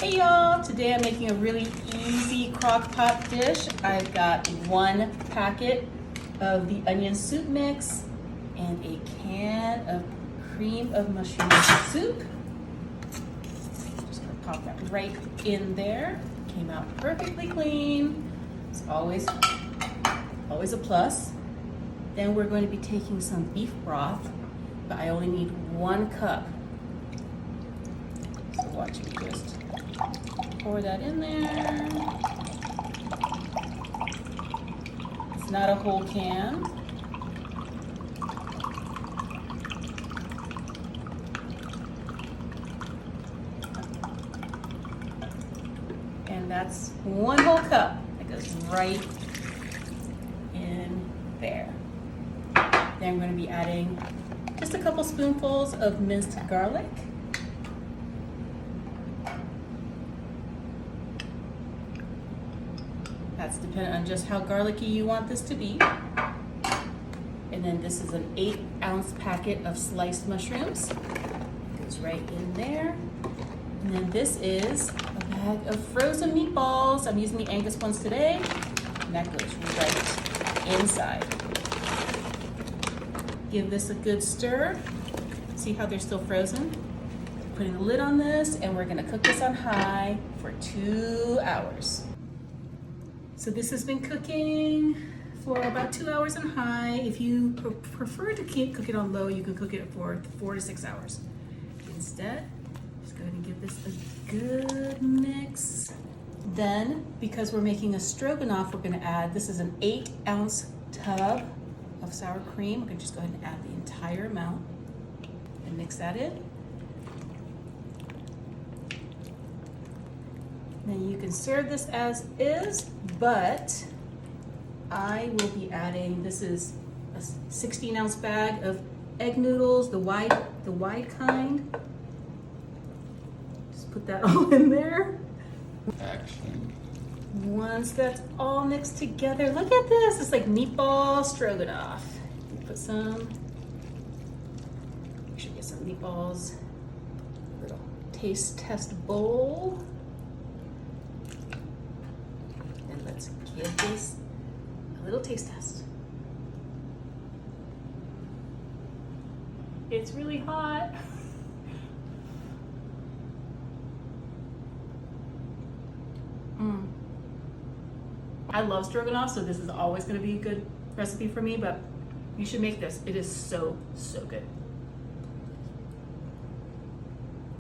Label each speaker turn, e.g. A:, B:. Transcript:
A: Hey y'all, today I'm making a really easy crock pot dish. I've got 1 packet of the onion soup mix and a can of cream of mushroom soup. Just gonna pop that right in there. Came out perfectly clean. It's always a plus. Then we're going to be taking some beef broth, but I only need 1 cup. So watch me just pour that in there. It's not a whole can. And that's 1 whole cup. That goes right in there. Then I'm going to be adding just a couple spoonfuls of minced garlic. That's dependent on just how garlicky you want this to be. And then this is an 8-ounce packet of sliced mushrooms. Goes right in there. And then this is a bag of frozen meatballs. I'm using the Angus ones today. And that goes right inside. Give this a good stir. See how they're still frozen? Putting the lid on this, and we're gonna cook this on high for 2 hours. So this has been cooking for about 2 hours on high. If you prefer to cook it on low, you can cook it for 4 to 6 hours. Instead, just go ahead and give this a good mix. Then, because we're making a stroganoff, we're gonna add, this is an 8-ounce tub of sour cream. We can just go ahead and add the entire amount and mix that in. Then you can serve this as is, but I will be adding, this is a 16-ounce bag of egg noodles, the wide kind. Just put that all in there.
B: Action.
A: Once that's all mixed together, look at this. It's like meatball stroganoff. Put some, make sure you get some meatballs. Little taste test bowl. And let's give this a little taste test. It's really hot. I love stroganoff, so this is always going to be a good recipe for me, but you should make this. It is so, so good.